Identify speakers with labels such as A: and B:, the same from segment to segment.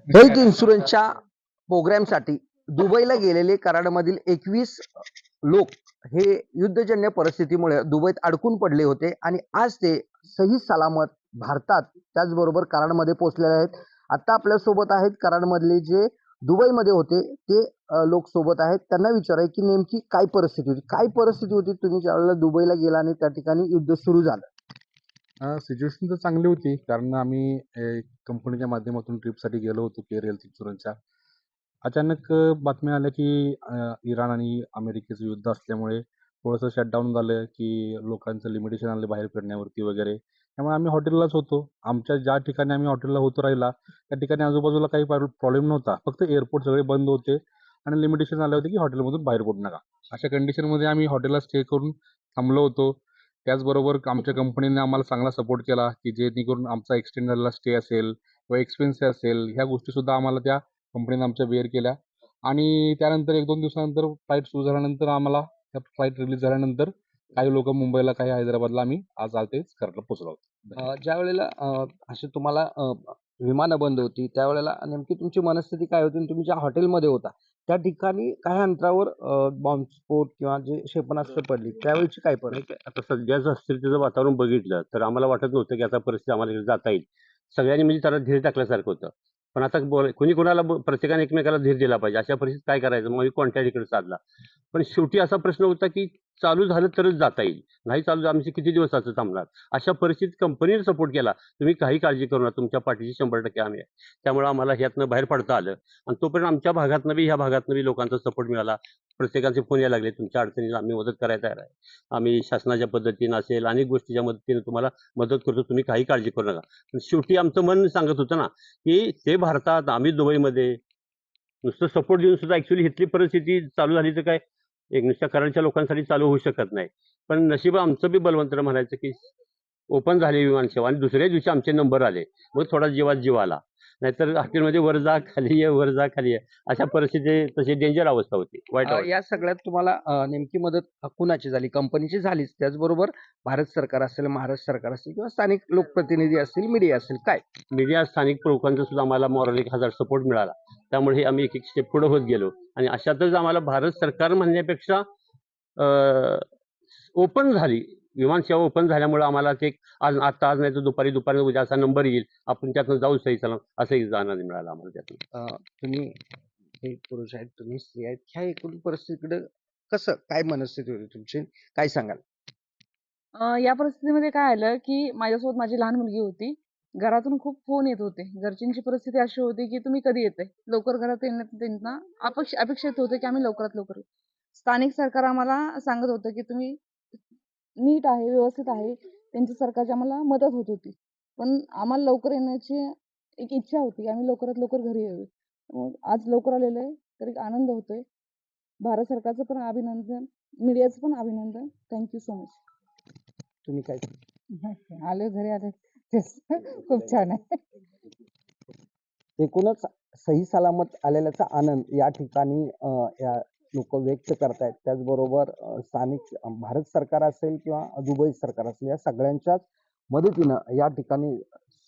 A: Health इन्शुरन्सच्या प्रोग्रामसाठी दुबईला गेलेले कराडमधील 21 लोक हे युद्धजन्य परिस्थितीमुळे दुबईत अडकून पडले होते आणि आज ते सही सलामत भारतात त्याचबरोबर कराडमध्ये पोहोचलेले आहेत. आता आपल्या सोबत आहेत कराडमधले जे दुबईमध्ये होते ते लोक सोबत आहेत. त्यांना विचाराय की नेमकी काय परिस्थिती होती तुम्ही ज्यावेळेला दुबईला गेला आणि त्या ठिकाणी युद्ध सुरू झालं.
B: सिच्युएशन तर चांगली होती कारण आम्ही कंपनीच्या माध्यमातून ट्रिपसाठी गेलो होतो केअर हेल्थ इन्शुरन्सच्या. अचानक बातम्या आल्या की इराण आणि अमेरिकेचं युद्ध असल्यामुळे थोडंसं शटडाऊन झालं की लोकांचं लिमिटेशन आलं बाहेर फिरण्यावरती वगैरे. त्यामुळे आम्ही हॉटेललाच होतो. आमच्या ज्या ठिकाणी आम्ही हॉटेलला होतो राहिला त्या ठिकाणी आजूबाजूला काही प्रॉब्लेम नव्हता. फक्त एअरपोर्ट सगळे बंद होते आणि लिमिटेशन आले होते की हॉटेलमधून बाहेर पडू नका. अशा कंडिशनमध्ये आम्ही हॉटेलला स्टे करून थांबलो होतो. त्याचबरोबर आमच्या कंपनीने आम्हाला चांगला सपोर्ट केला की जेणेकरून आमचा एक्सटेंड झालेला स्टे असेल किंवा एक्सपेन्स असेल ह्या गोष्टीसुद्धा आम्हाला त्या कंपनीने आमच्या बेअर केल्या. आणि त्यानंतर 1-2 दिवसानंतर फ्लाईट सुरू झाल्यानंतर आम्हाला त्या फ्लाईट रिलीज झाल्यानंतर काही लोक मुंबईला, काही हैदराबादला, आम्ही आज तेच कराडला पोहोचलो आहोत.
A: ज्या वेळेला असे तुम्हाला विमानं बंद होती त्यावेळेला नेमकी तुमची मनस्थिती काय होती आणि तुम्ही ज्या हॉटेलमध्ये होता त्या ठिकाणी काही अंतरावर बॉम्बस्फोट किंवा जे क्षेपणास्त्र पडली त्यावेळीची काय परिस्थिती?
C: आता सध्याचं स्थितीचं वातावरण बघितलं तर आम्हाला वाटत नव्हतं की आता परिस्थिती आम्हाला इकडे जाता येईल. सगळ्यांनी म्हणजे त्याला धीर टाकल्यासारखं होतं. पण आता कुणी कोणाला प्रत्येकाने एकमेकाला धीर दिला पाहिजे. अशा परिस्थितीत काय करायचं? मग कॉन्टॅक्ट इकडे साधला. पण शेवटी असा प्रश्न होता की चालू झालं तरच जाता येईल. नाही चालू आमचे किती दिवस असं थांबणार? अशा परिस्थितीत कंपनीने सपोर्ट केला. तुम्ही काही काळजी करू नका, तुमच्या पाठीशी 100% आम्ही आहे. त्यामुळे आम्हाला ह्यातनं बाहेर पडता आलं आणि तोपर्यंत आमच्या भागातनं बी ह्या भागातनं बी लोकांचा सपोर्ट मिळाला. प्रत्येकाचे फोन यायला लागले, तुमच्या अडचणीला आम्ही मदत करायला तयार आहे. आम्ही शासनाच्या पद्धतीनं असेल अनेक गोष्टीच्या मदतीने तुम्हाला मदत करतो, तुम्ही काही काळजी करू नका. पण शेवटी आमचं मन सांगत होतं ना की ते भारतात, आम्ही दुबईमध्ये नुसतं सपोर्ट देऊन सुद्धा ॲक्च्युअली इथली परिस्थिती चालू झाली तर काय एक नुसत्या कराडच्या लोकांसाठी चालू होऊ शकत नाही. पण नशीब आमचं बी बलवंत म्हणायचं की ओपन झाली विमानसेवा आणि दुसऱ्या दिवशी आमचे नंबर आले. मग थोडा जीवात जीव आला. नाहीतर हॉटेलमध्ये वर जा, खाली ये, वर जा, खाली ये. अशा परिस्थिती तशी डेंजर अवस्था होती. वाईट अवस्था.
A: या सगळ्यात तुम्हाला नेमकी मदत कुणाची झाली? कंपनीची झालीच, त्याचबरोबर भारत सरकार असेल, महाराष्ट्र सरकार असेल किंवा स्थानिक लोकप्रतिनिधी असतील, मीडिया असेल, काय?
C: मीडिया, स्थानिक लोकांचा सुद्धा आम्हाला मॉरल 1000 सपोर्ट मिळाला. त्यामुळे आम्ही एक स्टेप पुढे होत गेलो आणि अशातच आम्हाला भारत सरकार म्हणण्यापेक्षा ओपन झाली विमानसेवा. ओपन झाल्यामुळे आम्हाला ते आज नाही तर दुपारी उद्या असा नंबर येईल, आपण त्यातनं जाऊ सही सलाम असंही आनंद मिळाला आम्हाला त्यातून.
A: तुम्ही हे पुरुष आहेत, तुम्ही स्त्री आहेत, ह्या एकूण परिस्थितीकडे कसं काय मनस्थिती होती तुमची? काय सांगाल?
D: या परिस्थितीमध्ये काय आलं, की माझ्यासोबत माझी लहान मुलगी होती. घरातून खूप फोन येत होते. घरच्यांची परिस्थिती अशी होती, की तुम्ही कधी येताय? लवकर घरात येण्यात त्यांना अपेक्षित होते, की आम्ही लवकरात लवकर येऊ. स्थानिक सरकार आम्हाला सांगत होतं, की तुम्ही नीट आहे, व्यवस्थित आहे. त्यांची सरकारची आम्हाला मदत होत होती. पण आम्हाला लवकर येण्याची एक इच्छा होती, आम्ही लवकरात लवकर घरी यावे. मग आज लवकर आलेलो आहे, तर एक आनंद होतोय. भारत सरकारचं पण अभिनंदन, मीडियाचं पण अभिनंदन. Thank you so much.
A: तुम्ही काय?
D: आले घरी आले. तेच खूप छान आहे.
A: एकूणच सही सलामत आलेल्याचा आनंद या ठिकाणी या लोक व्यक्त करतायत. त्याचबरोबर स्थानिक भारत सरकार असेल किंवा दुबई सरकार असेल या सगळ्यांच्याच मदतीनं या ठिकाणी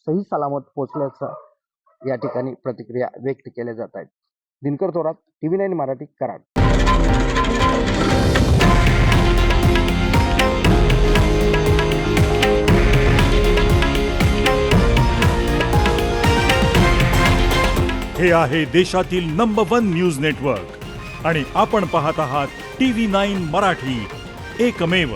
A: सही सलामत पोहोचल्याचं या ठिकाणी प्रतिक्रिया व्यक्त केल्या जात आहेत. दिनकर थोरात, TV9 मराठी, कराड.
E: हे आहे देशातील नंबर 1 न्यूज नेटवर्क आणि आपण पाहत आहात TV9 मराठी, एकमेव.